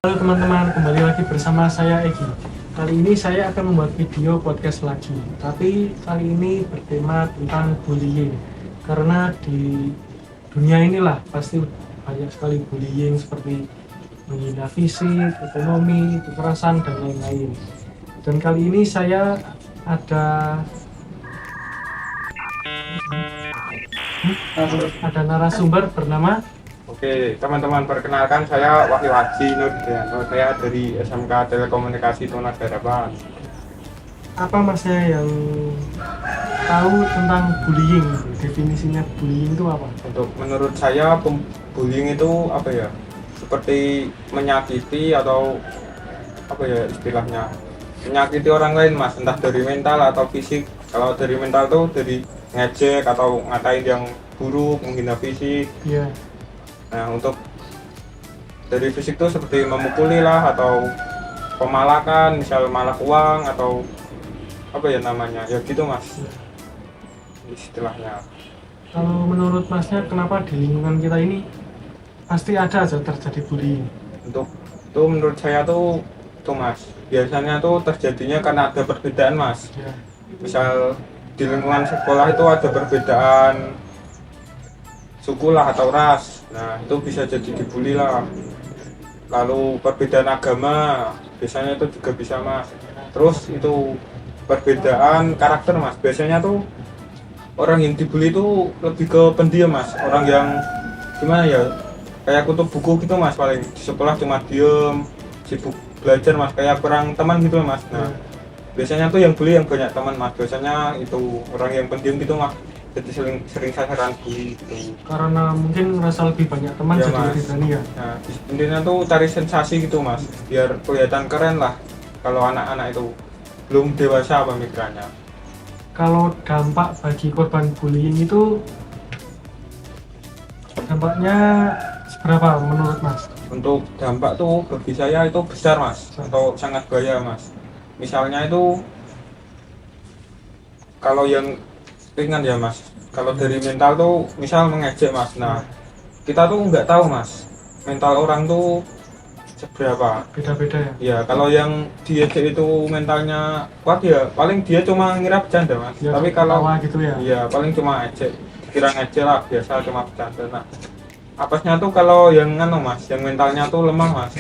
Halo teman-teman, kembali lagi bersama saya Egi. Kali ini saya akan membuat video podcast lagi, tapi kali ini bertema tentang bullying. Karena di dunia inilah pasti banyak sekali bullying seperti menghina fisik, ekonomi, kekerasan, dan lain-lain. Dan kali ini saya ada narasumber bernama. Oke, teman-teman, perkenalkan saya Wahyu Haji Nurdianto. Saya dari SMK Telekomunikasi Tunas Harapan. Apa masnya yang tahu tentang bullying? Definisinya bullying itu apa? Untuk menurut saya bullying itu apa ya? Seperti menyakiti atau apa ya istilahnya? Menyakiti orang lain, Mas, entah dari mental atau fisik. Kalau dari mental tuh dari ngejek atau ngatain yang buruk, menghina fisik. Iya. Nah, untuk dari fisik tuh seperti memukuli lah atau pemalakan, misal malak uang atau apa ya namanya, ya gitu Mas istilahnya. Kalau menurut masnya kenapa di lingkungan kita ini pasti ada aja terjadi bullying? Untuk itu menurut saya tuh Mas, biasanya tuh terjadinya karena ada perbedaan Mas. Ya. Misal di lingkungan sekolah itu ada perbedaan suku lah atau ras, nah itu bisa jadi dibully lah. Lalu perbedaan agama biasanya itu juga bisa Mas. Terus itu perbedaan karakter Mas, biasanya tuh orang yang dibully itu lebih ke pendiam Mas, orang yang gimana ya, kayak kutu buku gitu Mas, paling di sekolah cuma diem sibuk belajar Mas, kayak kurang teman gitu Mas. Nah biasanya tuh yang bully yang banyak teman Mas, biasanya itu orang yang pendiam gitu Mas, jadi sering sasaran bully gitu. Karena mungkin merasa lebih banyak teman Ya, jadi Mas. lebih berani ya. Nah, intinya tuh cari sensasi gitu Mas, biar kelihatan keren lah kalau anak-anak itu belum dewasa pemikirannya. Kalau dampak bagi korban bullying itu dampaknya seberapa menurut Mas? Untuk dampak tuh bagi saya itu besar Mas, atau sangat bahaya Mas. Misalnya itu kalau yang ringan ya Mas, kalau dari mental tuh misal mengejek Mas, nah kita tuh nggak tahu Mas mental orang tuh seberapa. Beda-beda ya. Ya kalau yang diejek itu mentalnya kuat ya paling dia cuma ngira bercanda Mas. Ya, Tapi kalau ketawa gitu ya. iya paling cuma ejek, dikira ngejek lah, biasa cuma bercanda. Nah apesnya tuh kalau yang Mas, yang mentalnya tuh lemah Mas.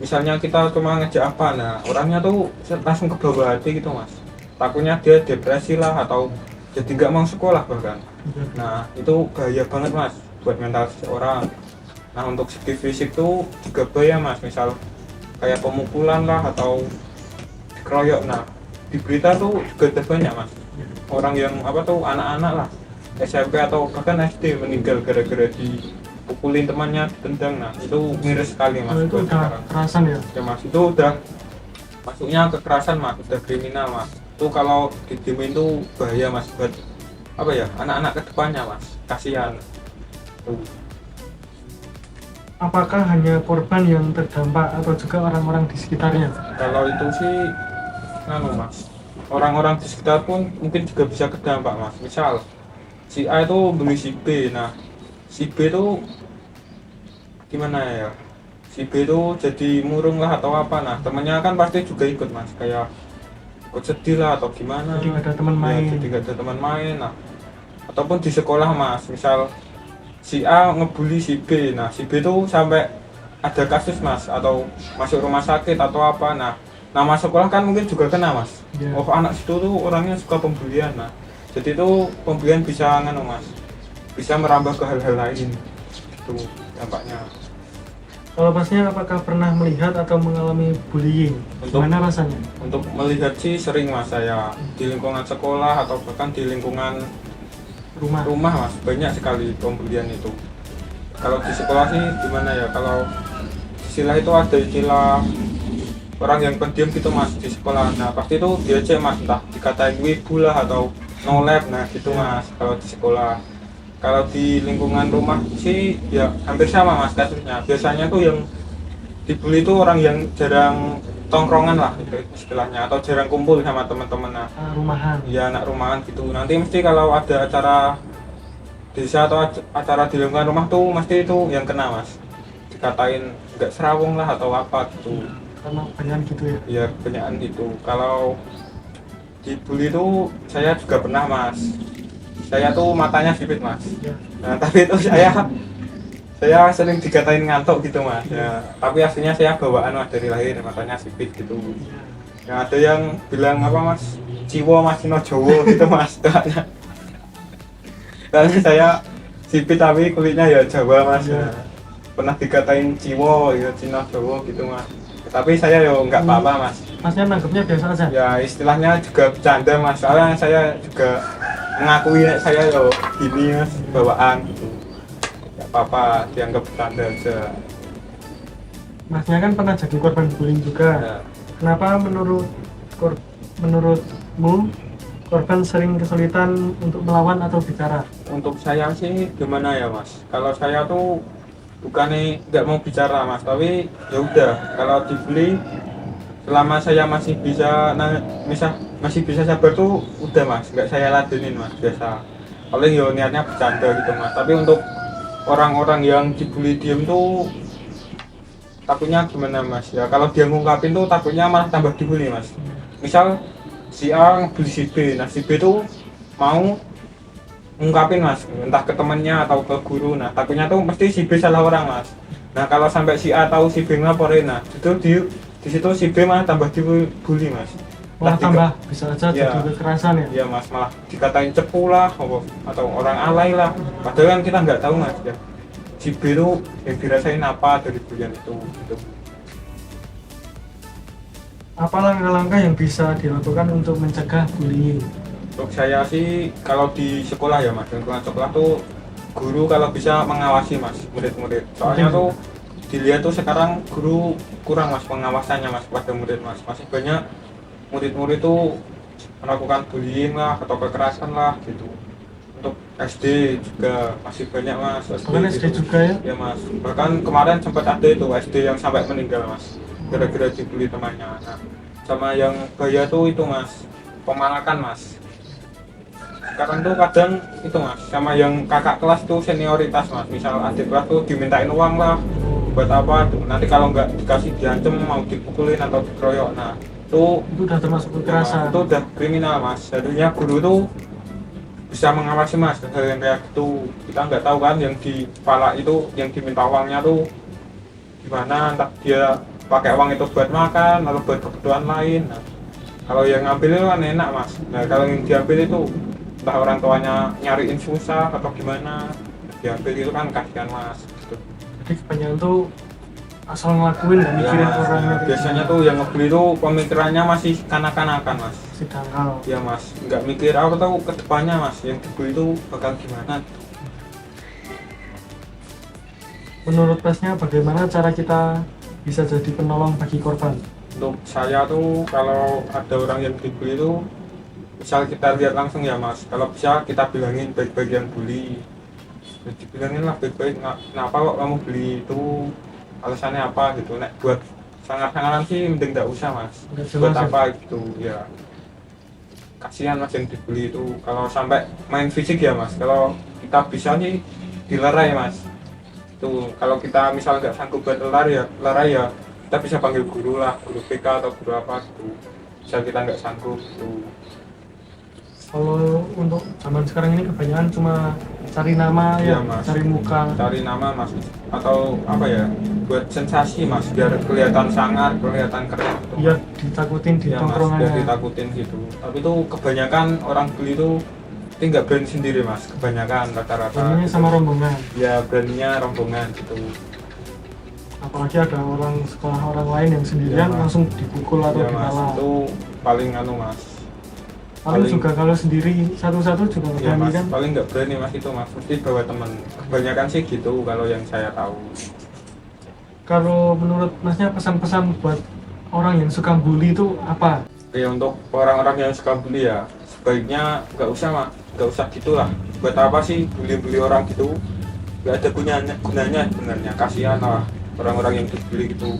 Misalnya kita cuma ngejek apa, nah orangnya tuh langsung ke bawah hati gitu Mas. Takutnya dia depresi lah atau jadi nggak mau sekolah bahkan. Iya. Nah itu bahaya banget Mas buat mental seseorang. Nah untuk segi fisik tuh juga bahaya Mas, misal kayak pemukulan lah atau dikeroyok. Nah di berita tuh juga ada banyak Mas, orang yang apa tuh anak-anak lah SMP atau bahkan SD meninggal gara-gara dipukulin temannya, ditendang. Nah itu miris sekali Mas. Oh, itu buat udah sekarang. kerasan ya. Ya Mas, itu udah masuknya kekerasan Mas, udah kriminal Mas. Itu kalau didiemin tuh bahaya Mas buat apa ya anak-anak kedepannya Mas, kasihan tuh. Apakah hanya korban yang terdampak atau juga orang-orang di sekitarnya? Kalau itu sih Mas, orang-orang di sekitar pun mungkin juga bisa terdampak Mas. Misal si A itu bully si B, nah si B itu gimana ya, si B itu jadi murung lah atau apa, nah temennya kan pasti juga ikut Mas, kayak ikut sedih lah atau gimana. Jadi nggak ada teman main. Ya, jadi nggak ada teman main. Nah ataupun di sekolah Mas, misal si A ngebully si B, nah si B tuh sampai ada kasus Mas, atau masuk rumah sakit atau apa. Nah nama sekolah kan mungkin juga kena Mas. Ya. Oh anak situ tuh orangnya suka pembulian. Nah jadi itu pembulian bisa Mas, bisa merambah ke hal-hal lain, itu dampaknya. Kalau Masnya apakah pernah melihat atau mengalami bullying? Gimana rasanya? Untuk melihat sih sering Mas, saya di lingkungan sekolah atau bahkan di lingkungan rumah Mas, banyak sekali pembulian itu. Kalau di sekolah sih gimana ya, kalau istilah itu ada istilah orang yang pendiam gitu Mas di sekolah. Nah pasti itu diajak Mas, entah dikatain wibu lah atau no lab, nah gitu Mas kalau di sekolah. Kalau di lingkungan rumah sih ya hampir sama Mas kasusnya. Biasanya tuh yang dibully itu orang yang jarang tongkrongan lah itu istilahnya, atau jarang kumpul sama teman-teman. Nah Rumahan. ya anak rumahan gitu. Nanti mesti kalau ada acara desa atau acara di lingkungan rumah tuh mesti itu yang kena Mas, dikatain nggak serawung lah atau apa gitu. Karena kebanyakan gitu ya. Ya kebanyakan gitu. Kalau dibully itu saya juga pernah mas. Saya tuh matanya sipit mas. Ya. Nah tapi itu saya sering dikatain ngantuk gitu mas. Ya, tapi aslinya saya bawaan mas dari lahir matanya sipit gitu. Ya, ada yang bilang apa mas, ciwo mas Cino Jowo gitu mas. Karena saya sipit tapi kulitnya ya Jawa mas. Ya. Pernah dikatain ciwo ya Cino Jowo gitu mas. Tapi saya yo nggak apa-apa mas. Masnya nanggepnya biasa aja. Ya istilahnya juga bercanda mas. Soalnya saya juga mengakui nek saya yo gini mas bawaan gitu. Nggak apa-apa, dianggap bercanda aja. Masnya kan pernah jadi korban bullying juga. Ya. Kenapa menurutmu korban sering kesulitan untuk melawan atau bicara? Untuk saya sih gimana ya mas, kalau saya tuh bukannya nggak mau bicara mas, tapi ya udah kalau dibully selama saya masih bisa masih bisa sabar tuh udah mas, nggak saya ladenin mas, biasa paling ya niatnya bercanda gitu mas. Tapi untuk orang-orang yang dibully diem tuh takutnya gimana mas ya, kalau dia ngungkapin tuh takutnya malah tambah dibully mas. Misal si A ngebully si B, nah si B tuh mau ngungkapin mas, entah ke temannya atau ke guru, nah takutnya tuh mesti si B salah orang mas. Nah kalau sampai si A tahu si B ngelaporin, nah itu di situ si B malah tambah dibully mas. Malah tambah bisa aja Ya. jadi kekerasan ya. Iya mas, malah dikatain cepu lah atau orang alay lah, padahal kan kita nggak tahu mas ya si B tuh yang dirasain apa dari bulian itu gitu. Apa langkah-langkah yang bisa dilakukan untuk mencegah bullying? Untuk saya sih kalau di sekolah ya mas, lingkungan sekolah tuh guru kalau bisa mengawasi mas murid-murid. Soalnya tuh dilihat tuh sekarang guru kurang mas pengawasannya mas pada murid mas. Masih banyak murid-murid tuh melakukan bullying lah atau kekerasan lah gitu. Untuk SD juga masih banyak mas. Bahkan SD juga ya? Ya mas. Bahkan kemarin sempat ada itu SD yang sampai meninggal mas, gara-gara dibully temannya. Nah, sama yang bahaya tuh itu mas, pemalakan mas. Sekarang tuh kadang itu mas, sama yang kakak kelas tuh senioritas mas, misal adik kelas tuh dimintain uang lah buat apa tuh, nanti kalau nggak dikasih diancem mau dipukulin atau dikeroyok. Nah itu udah termasuk kekerasan. itu udah kriminal mas. Jadinya guru tuh bisa mengawasi mas hal yang kayak gitu. Kita nggak tahu kan yang di kepala itu yang diminta uangnya tuh gimana, entah dia pakai uang itu buat makan atau buat kebutuhan lain. Nah, kalau yang ngambil itu kan enak mas. Nah kalau yang diambil itu entah orang tuanya nyariin susah atau gimana, diambil itu kan kasihan mas gitu. Jadi kebanyakan tuh asal ngelakuin dan mikirin Mas. orangnya. Nah, biasanya tuh yang ngebeli tuh pemikirannya masih kanak-kanakan mas. si dangkal. Ya mas, nggak mikir apa tahu kedepannya mas yang dibeli itu bakal gimana. Menurut Masnya bagaimana cara kita bisa jadi penolong bagi korban? Untuk saya tuh kalau ada orang yang dibully itu misal kita lihat langsung ya mas, kalau bisa kita bilangin baik-baik yang bully, jadi bilangin lah baik-baik, kenapa kok kamu beli itu, alasannya apa gitu. Nek buat sangat-sangaran sih mending nggak usah mas, Nggak buat jelas, apa gitu ya, kasihan mas yang dibully itu. Kalau sampai main fisik ya mas, kalau kita bisa sih dilerai mas. Tuh kalau kita misal nggak sanggup buat lerai ya kita bisa panggil guru lah, guru PK atau guru apa gitu, misal kita nggak sanggup gitu. Kalau untuk zaman sekarang ini kebanyakan cuma cari nama Iya, ya, Mas. cari muka. Cari nama mas, atau apa ya, buat sensasi mas, biar kelihatan sangar, kelihatan keren gitu. Biar ditakutin di Ya mas, biar tongkrongannya. ditakutin gitu. Tapi tuh kebanyakan orang beli tuh ini nggak berani sendiri mas, kebanyakan rata-rata. Jadinya sama rombongan. Ya beraninya rombongan gitu. Apalagi ada orang sekolah orang lain yang sendirian Iya, Mas. langsung dipukul atau Ya mas, dipala. itu paling mas. Paling paling- juga kalau sendiri satu-satu juga nggak Ya berani mas, kan. paling nggak berani mas itu mas, mesti bawa teman. Kebanyakan sih gitu kalau yang saya tahu. Kalau menurut Masnya pesan-pesan buat orang yang suka bully itu apa? Ya untuk orang-orang yang suka bully ya sebaiknya nggak usah mas, nggak usah gitulah. Buat apa sih bully-bully orang gitu, nggak ada gunanya sebenarnya. Kasihan lah orang-orang yang dibully gitu.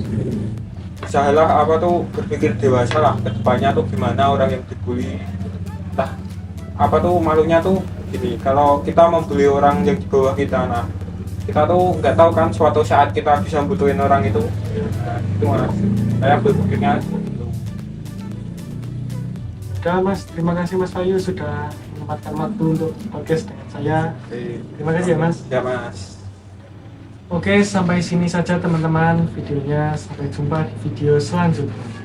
Usahalah apa tuh berpikir dewasa lah kedepannya tuh gimana orang yang dibully. Nah apa tuh malunya tuh gini, kalau kita membuli orang yang di bawah kita, nah kita tuh nggak tahu kan suatu saat kita bisa butuhin orang itu. Nah, itu mas, saya berpikirnya gitu. Udah mas, terima kasih Mas Bayu sudah menyempatkan waktu untuk podcast dengan saya. Oke. Terima kasih ya mas. Ya mas. Oke, sampai sini saja teman-teman videonya. Sampai jumpa di video selanjutnya.